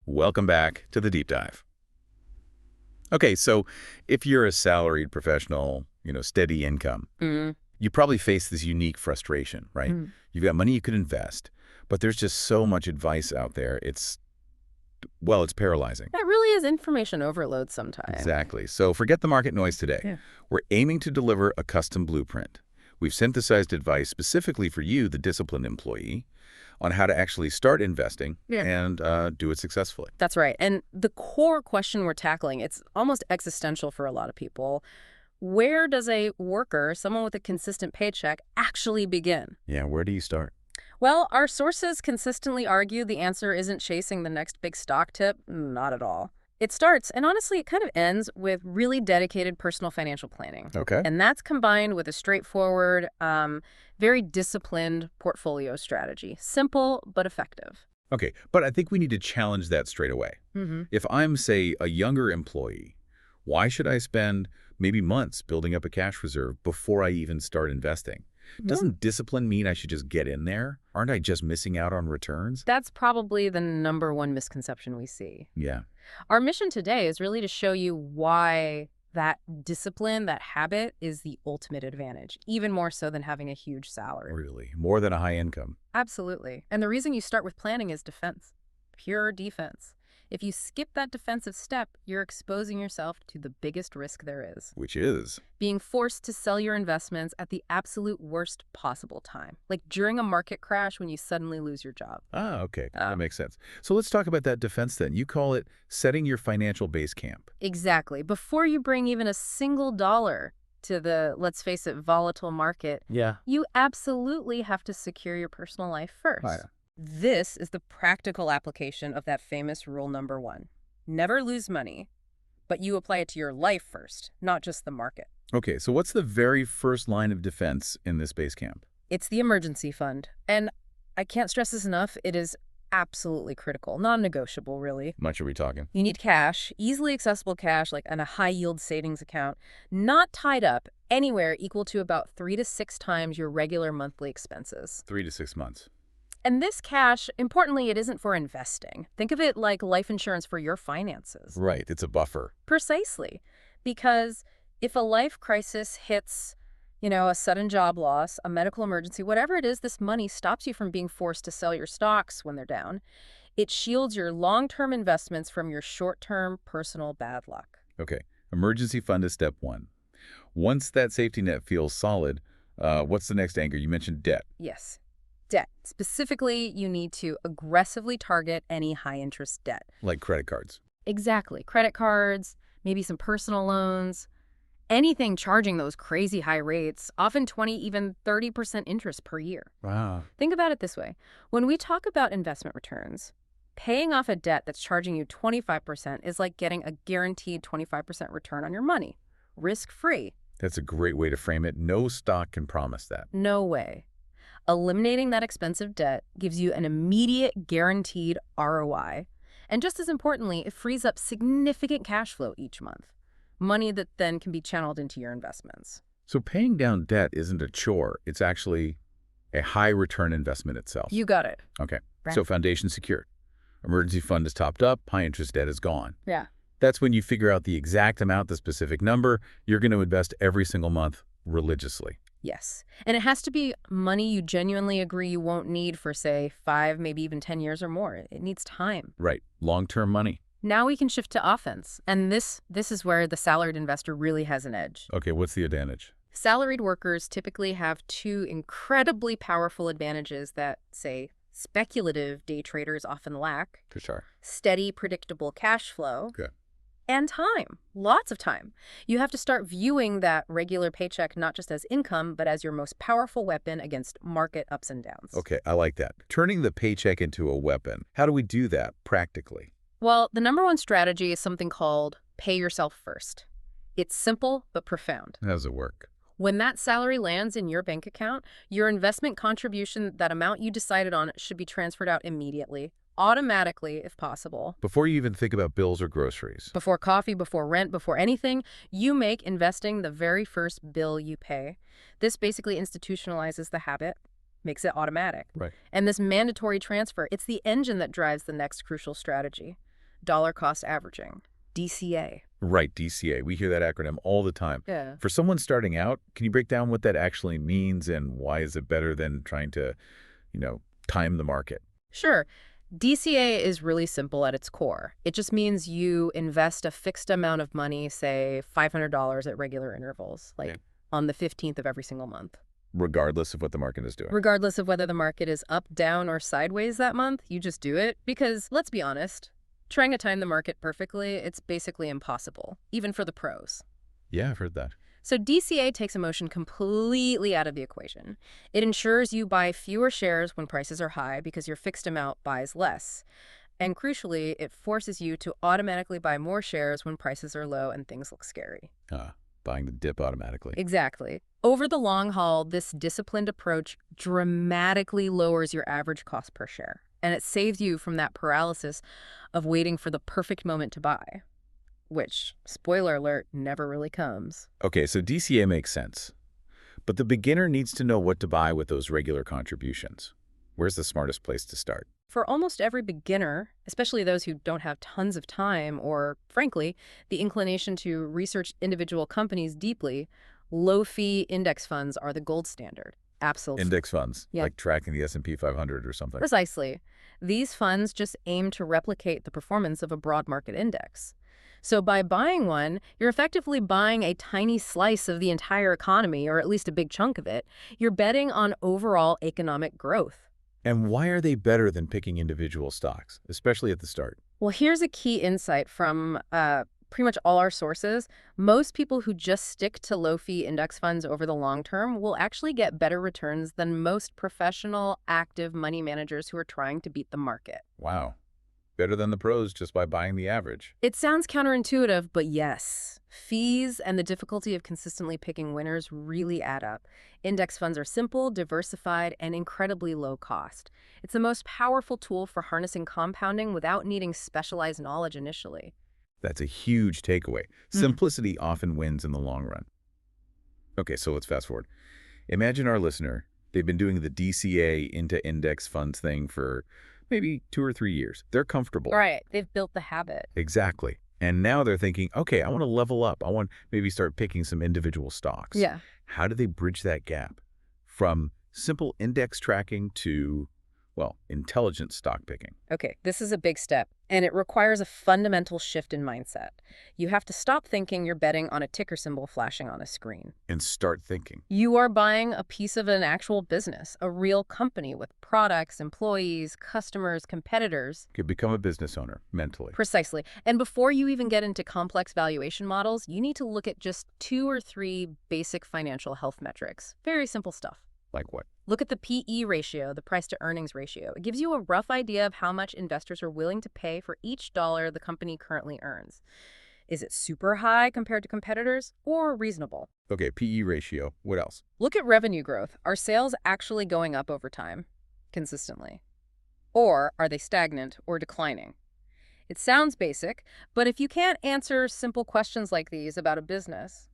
Welcome back to the deep dive. Okay, so if you're a salaried professional, steady income, Mm. you probably face this unique frustration, right? Mm. You've got money you could invest, but there's just so much advice out there. It's paralyzing. That really is information overload sometimes. Exactly. So forget the market noise today. Yeah. We're aiming to deliver a custom blueprint. We've synthesized advice specifically for you, the disciplined employee, on how to actually start investing Yeah. and do it successfully. That's right. And the core question we're tackling, it's almost existential for a lot of people. Where does a worker, someone with a consistent paycheck, actually begin? Yeah, where do you start? Well, our sources consistently argue the answer isn't chasing the next big stock tip. Not at all. It starts, and honestly, it kind of ends with really dedicated personal financial planning. Okay. And that's combined with a straightforward, very disciplined portfolio strategy. Simple, but effective. Okay, but I think we need to challenge that straight away. Mm-hmm. If I'm, say, a younger employee, why should I spend maybe months building up a cash reserve before I even start investing? Doesn't discipline mean I should just get in there? Aren't I just missing out on returns? That's probably the number one misconception we see. Yeah. Our mission today is really to show you why that discipline, that habit, is the ultimate advantage, even more so than having a huge salary. Really? More than a high income? Absolutely. And the reason you start with planning is defense. Pure defense. If you skip that defensive step, you're exposing yourself to the biggest risk there is. Which is? Being forced to sell your investments at the absolute worst possible time. Like during a market crash when you suddenly lose your job. Ah, okay. That makes sense. So let's talk about that defense then. You call it setting your financial base camp. Exactly. Before you bring even a single dollar to the, let's face it, volatile market, Yeah. you absolutely have to secure your personal life first. Oh, yeah. This is the practical application of that famous rule number 1. Never lose money, but you apply it to your life first, not just the market. Okay, so what's the very first line of defense in this base camp? It's the emergency fund. And I can't stress this enough, it is absolutely critical, non-negotiable, really. Much are we talking? You need cash, easily accessible cash, like in a high-yield savings account, not tied up anywhere equal to about 3 to 6 times your regular monthly expenses. 3 to 6 months. And this cash, importantly, it isn't for investing. Think of it like life insurance for your finances. Right, it's a buffer. Precisely. Because if a life crisis hits, a sudden job loss, a medical emergency, whatever it is, this money stops you from being forced to sell your stocks when they're down. It shields your long-term investments from your short-term personal bad luck. Okay, emergency fund is step 1. Once that safety net feels solid, what's the next anchor? You mentioned debt. Yes. Debt. Specifically, you need to aggressively target any high-interest debt. Like credit cards. Exactly. Credit cards, maybe some personal loans, anything charging those crazy high rates, often 20, even 30% interest per year. Wow. Think about it this way. When we talk about investment returns, paying off a debt that's charging you 25% is like getting a guaranteed 25% return on your money. Risk-free. That's a great way to frame it. No stock can promise that. No way. Eliminating that expensive debt gives you an immediate guaranteed ROI. And just as importantly, it frees up significant cash flow each month. Money that then can be channeled into your investments. So paying down debt isn't a chore. It's actually a high return investment itself. You got it. Okay. Right. So foundation secured. Emergency fund is topped up. High interest debt is gone. Yeah. That's when you figure out the exact amount, the specific number. You're going to invest every single month religiously. Yes. And it has to be money you genuinely agree you won't need for, say, 5, maybe even 10 years or more. It needs time. Right. Long-term money. Now we can shift to offense. And this is where the salaried investor really has an edge. Okay, what's the advantage? Salaried workers typically have 2 incredibly powerful advantages that, say, speculative day traders often lack. For sure. Steady, predictable cash flow. Okay. And time. Lots of time. You have to start viewing that regular paycheck not just as income, but as your most powerful weapon against market ups and downs. Okay, I like that. Turning the paycheck into a weapon. How do we do that practically? Well, the number one strategy is something called pay yourself first. It's simple but profound. How does it work? When that salary lands in your bank account, your investment contribution, that amount you decided on, should be transferred out immediately, automatically if possible. Before you even think about bills or groceries. Before coffee, before rent, before anything, you make investing the very first bill you pay. This basically institutionalizes the habit, makes it automatic. Right. And this mandatory transfer, it's the engine that drives the next crucial strategy. dollar cost averaging, DCA. Right, DCA. We hear that acronym all the time. Yeah. For someone starting out, can you break down what that actually means and why is it better than trying to, time the market? Sure. DCA is really simple at its core. It just means you invest a fixed amount of money, say $500 at regular intervals, like Okay. on the 15th of every single month. Regardless of what the market is doing. Regardless of whether the market is up, down, or sideways that month, you just do it because, let's be honest, trying to time the market perfectly, it's basically impossible, even for the pros. Yeah, I've heard that. So DCA takes emotion completely out of the equation. It ensures you buy fewer shares when prices are high because your fixed amount buys less. And crucially, it forces you to automatically buy more shares when prices are low and things look scary. Buying the dip automatically. Exactly. Over the long haul, this disciplined approach dramatically lowers your average cost per share. And it saves you from that paralysis of waiting for the perfect moment to buy, which, spoiler alert, never really comes. Okay, so DCA makes sense. But the beginner needs to know what to buy with those regular contributions. Where's the smartest place to start? For almost every beginner, especially those who don't have tons of time or, frankly, the inclination to research individual companies deeply, low-fee index funds are the gold standard. Absolutely. Index funds, Yeah. like tracking the S&P 500 or something. Precisely. These funds just aim to replicate the performance of a broad market index. So by buying one, you're effectively buying a tiny slice of the entire economy, or at least a big chunk of it. You're betting on overall economic growth. And why are they better than picking individual stocks, especially at the start? Well, here's a key insight from pretty much all our sources. Most people who just stick to low-fee index funds over the long term will actually get better returns than most professional, active money managers who are trying to beat the market. Wow. Better than the pros just by buying the average. It sounds counterintuitive, but yes. Fees and the difficulty of consistently picking winners really add up. Index funds are simple, diversified, and incredibly low cost. It's the most powerful tool for harnessing compounding without needing specialized knowledge initially. That's a huge takeaway. Simplicity often wins in the long run. Okay, so let's fast forward. Imagine our listener. They've been doing the DCA into index funds thing for maybe 2 or 3 years. They're comfortable. Right. They've built the habit. Exactly. And now they're thinking, okay, I want to level up. I want maybe start picking some individual stocks. Yeah. How do they bridge that gap from simple index tracking to, intelligent stock picking? Okay, this is a big step, and it requires a fundamental shift in mindset. You have to stop thinking you're betting on a ticker symbol flashing on a screen. And start thinking. You are buying a piece of an actual business, a real company with products, employees, customers, competitors. Could become a business owner mentally. Precisely. And before you even get into complex valuation models, you need to look at just 2 or 3 basic financial health metrics. Very simple stuff. Like what? Look at the PE ratio, the price-to-earnings ratio. It gives you a rough idea of how much investors are willing to pay for each dollar the company currently earns. Is it super high compared to competitors or reasonable? Okay, PE ratio. What else? Look at revenue growth. Are sales actually going up over time, consistently? Or are they stagnant or declining? It sounds basic, but if you can't answer simple questions like these about a business,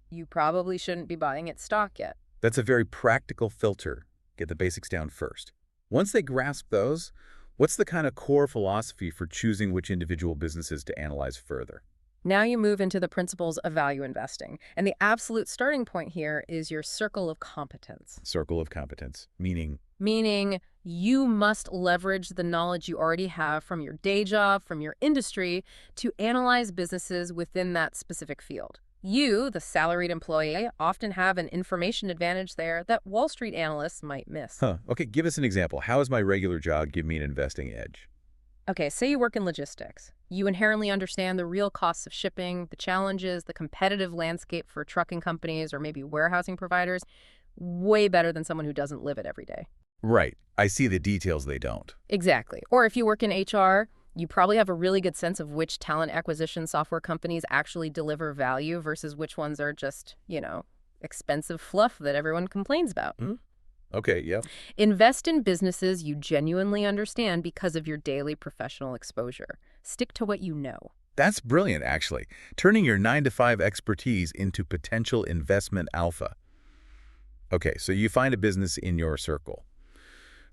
you probably shouldn't be buying its stock yet. That's a very practical filter. Get the basics down first. Once they grasp those, what's the kind of core philosophy for choosing which individual businesses to analyze further? Now you move into the principles of value investing. And the absolute starting point here is your circle of competence. Circle of competence, meaning? Meaning you must leverage the knowledge you already have from your day job, from your industry, to analyze businesses within that specific field. You, the salaried employee, often have an information advantage there that Wall Street analysts might miss. Okay, give us an example. How does my regular job give me an investing edge? Okay, say you work in logistics. You inherently understand the real costs of shipping, the challenges, the competitive landscape for trucking companies or maybe warehousing providers, way better than someone who doesn't live it every day. Right. I see the details they don't. Exactly. Or if you work in HR, you probably have a really good sense of which talent acquisition software companies actually deliver value versus which ones are just, expensive fluff that everyone complains about. Okay, yeah. Invest in businesses you genuinely understand because of your daily professional exposure. Stick to what you know. That's brilliant, actually. Turning your 9-to-5 expertise into potential investment alpha. Okay, so you find a business in your circle.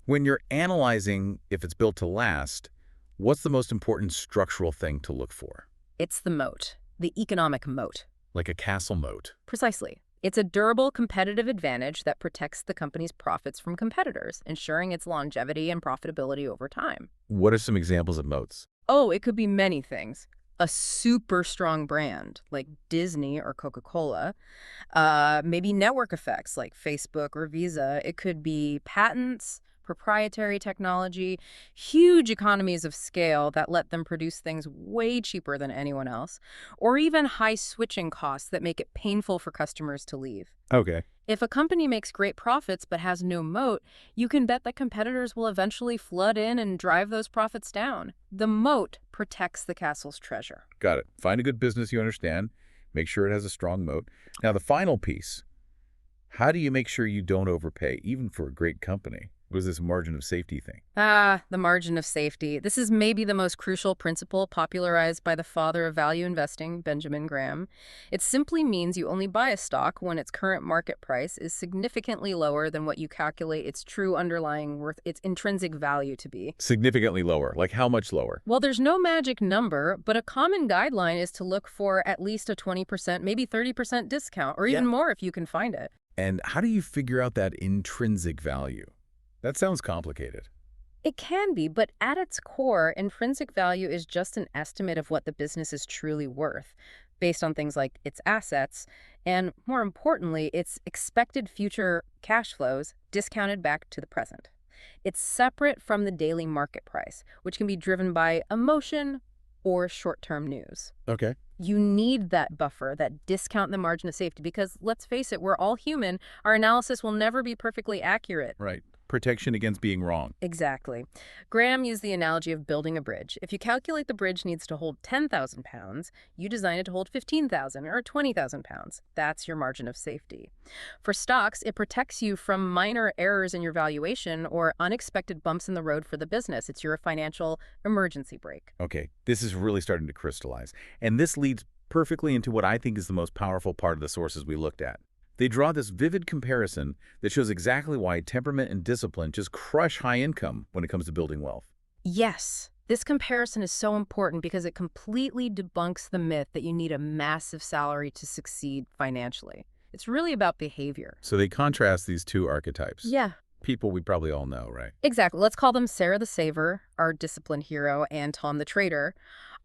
When you're analyzing if it's built to last, What's the most important structural thing to look for? It's the moat, the economic moat. Like a castle moat. Precisely. It's a durable competitive advantage that protects the company's profits from competitors, ensuring its longevity and profitability over time. What are some examples of moats? Oh, it could be many things. A super strong brand like Disney or Coca-Cola, maybe network effects like Facebook or Visa. It could be patents, proprietary technology, huge economies of scale that let them produce things way cheaper than anyone else, or even high switching costs that make it painful for customers to leave. Okay. If a company makes great profits but has no moat, you can bet that competitors will eventually flood in and drive those profits down. The moat protects the castle's treasure. Got it. Find a good business you understand. Make sure it has a strong moat. Now, the final piece. How do you make sure you don't overpay, even for a great company? What is this margin of safety thing? The margin of safety. This is maybe the most crucial principle popularized by the father of value investing, Benjamin Graham. It simply means you only buy a stock when its current market price is significantly lower than what you calculate its true underlying worth, its intrinsic value to be. Significantly lower. Like how much lower? Well, there's no magic number, but a common guideline is to look for at least a 20%, maybe 30% discount, or even more if you can find it. And how do you figure out that intrinsic value? That sounds complicated. It can be, but at its core, intrinsic value is just an estimate of what the business is truly worth, based on things like its assets, and more importantly, its expected future cash flows discounted back to the present. It's separate from the daily market price, which can be driven by emotion or short-term news. Okay. You need that buffer, that discount the margin of safety, because let's face it, we're all human. Our analysis will never be perfectly accurate. Right. Protection against being wrong. Exactly. Graham used the analogy of building a bridge. If you calculate the bridge needs to hold 10,000 pounds, you design it to hold 15,000 or 20,000 pounds. That's your margin of safety. For stocks, it protects you from minor errors in your valuation or unexpected bumps in the road for the business. It's your financial emergency brake. Okay, this is really starting to crystallize. And this leads perfectly into what I think is the most powerful part of the sources we looked at. They draw this vivid comparison that shows exactly why temperament and discipline just crush high income when it comes to building wealth. Yes, this comparison is so important because it completely debunks the myth that you need a massive salary to succeed financially. It's really about behavior. So they contrast these two archetypes. Yeah. People we probably all know, right? Exactly. Let's call them Sarah the Saver, our disciplined hero, and Tom the Trader,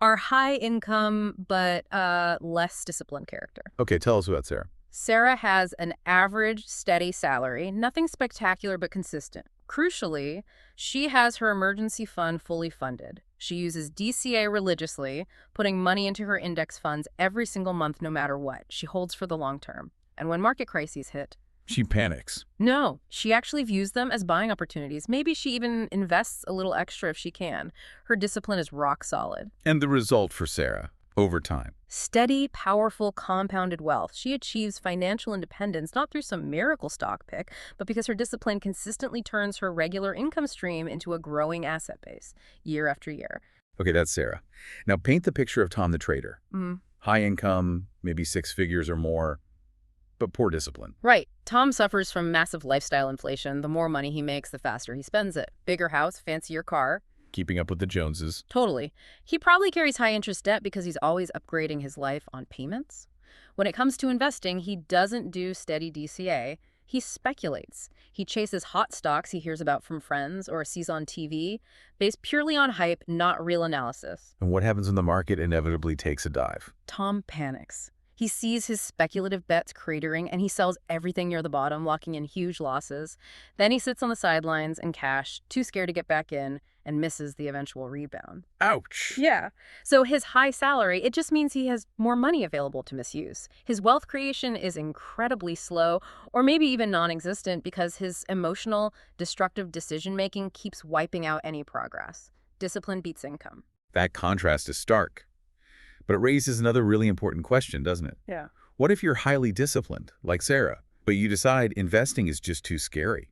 our high income but less disciplined character. Okay, tell us about Sarah. Sarah has an average, steady salary, nothing spectacular but consistent. Crucially, she has her emergency fund fully funded. She uses DCA religiously, putting money into her index funds every single month no matter what. She holds for the long term. And when market crises hit, She panics. no, she actually views them as buying opportunities. Maybe she even invests a little extra if she can. Her discipline is rock solid. And the result for Sarah, over time. Steady, powerful, compounded wealth. She achieves financial independence not through some miracle stock pick, but because her discipline consistently turns her regular income stream into a growing asset base year after year. Okay, that's Sarah. Now paint the picture of Tom the Trader. Mm. High income, maybe 6 figures or more, but poor discipline. Right. Tom suffers from massive lifestyle inflation. The more money he makes, the faster he spends it. Bigger house, fancier car. Keeping up with the Joneses. Totally. He probably carries high-interest debt because he's always upgrading his life on payments. When it comes to investing, he doesn't do steady DCA. He speculates. He chases hot stocks he hears about from friends or sees on TV, based purely on hype, not real analysis. And what happens when the market inevitably takes a dive? Tom panics. He sees his speculative bets cratering, and he sells everything near the bottom, locking in huge losses. Then he sits on the sidelines in cash, too scared to get back in, and misses the eventual rebound. Ouch! Yeah. So his high salary, it just means he has more money available to misuse. His wealth creation is incredibly slow, or maybe even non-existent, because his emotional, destructive decision-making keeps wiping out any progress. Discipline beats income. That contrast is stark. But it raises another really important question, doesn't it? Yeah. What if you're highly disciplined, like Sarah, but you decide investing is just too scary?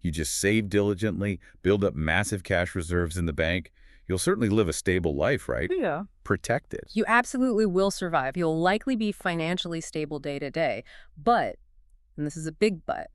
You just save diligently, build up massive cash reserves in the bank. You'll certainly live a stable life, right? Yeah. Protected. You absolutely will survive. You'll likely be financially stable day to day. But, and this is a big but,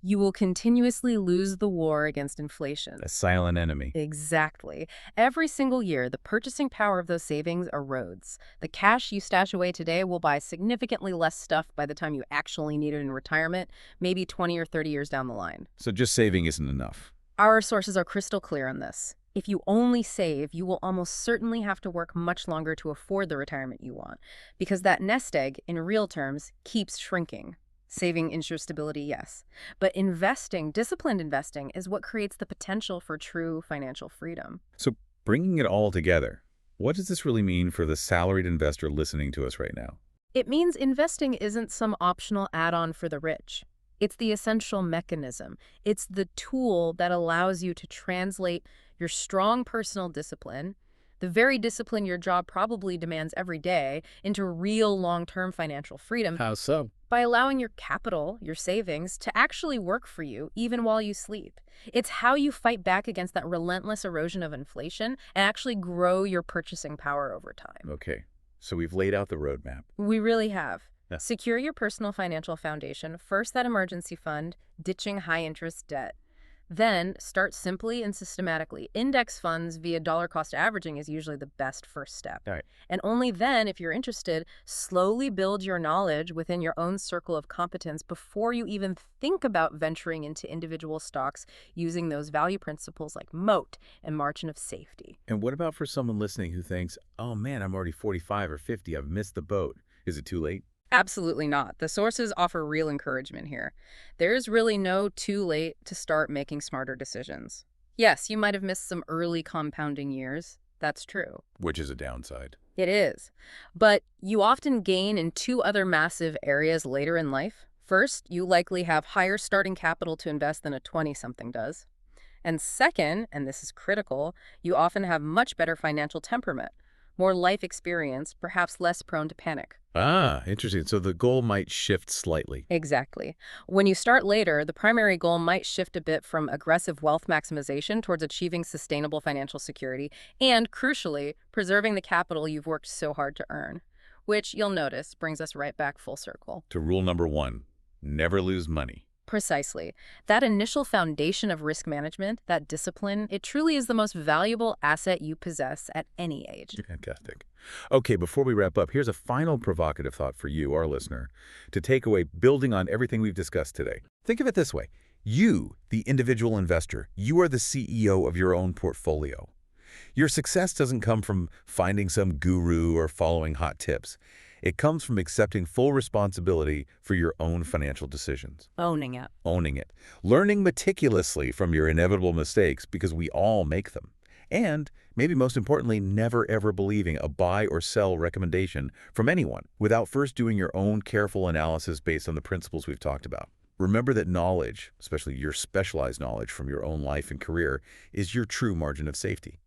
You will continuously lose the war against inflation. A silent enemy. Exactly. Every single year, the purchasing power of those savings erodes. The cash you stash away today will buy significantly less stuff by the time you actually need it in retirement, maybe 20 or 30 years down the line. So just saving isn't enough. Our sources are crystal clear on this. If you only save, you will almost certainly have to work much longer to afford the retirement you want, because that nest egg, in real terms, keeps shrinking. Saving ensures stability, yes. But investing, disciplined investing, is what creates the potential for true financial freedom. So bringing it all together, what does this really mean for the salaried investor listening to us right now? It means investing isn't some optional add-on for the rich. It's the essential mechanism. It's the tool that allows you to translate your strong personal discipline, the very discipline your job probably demands every day, into real long-term financial freedom. How so? By allowing your capital, your savings, to actually work for you even while you sleep. It's how you fight back against that relentless erosion of inflation and actually grow your purchasing power over time. Okay, so we've laid out the roadmap. We really have. Yeah. Secure your personal financial foundation, first that emergency fund, ditching high-interest debt. Then, start simply and systematically. Index funds via dollar-cost averaging is usually the best first step. All right. And only then, if you're interested, slowly build your knowledge within your own circle of competence before you even think about venturing into individual stocks using those value principles like Moat and margin of safety. And what about for someone listening who thinks, oh man, I'm already 45 or 50, I've missed the boat. Is it too late? Absolutely not. The sources offer real encouragement here. There's really no too late to start making smarter decisions. Yes, you might have missed some early compounding years. That's true. Which is a downside. It is. But you often gain in two other massive areas later in life. First, you likely have higher starting capital to invest than a 20-something does. And second, and this is critical, you often have much better financial temperament, more life experience, perhaps less prone to panic. Ah, interesting. So the goal might shift slightly. Exactly. When you start later, the primary goal might shift a bit from aggressive wealth maximization towards achieving sustainable financial security and, crucially, preserving the capital you've worked so hard to earn, which, you'll notice, brings us right back full circle. To rule number one, never lose money. Precisely. That initial foundation of risk management, that discipline, it truly is the most valuable asset you possess at any age. Fantastic. Okay, before we wrap up, here's a final provocative thought for you, our listener, to take away building on everything we've discussed today. Think of it this way. You, the individual investor, you are the CEO of your own portfolio. Your success doesn't come from finding some guru or following hot tips. It comes from accepting full responsibility for your own financial decisions. Owning it. Owning it. Learning meticulously from your inevitable mistakes because we all make them. And, maybe most importantly, never ever believing a buy or sell recommendation from anyone without first doing your own careful analysis based on the principles we've talked about. Remember that knowledge, especially your specialized knowledge from your own life and career, is your true margin of safety.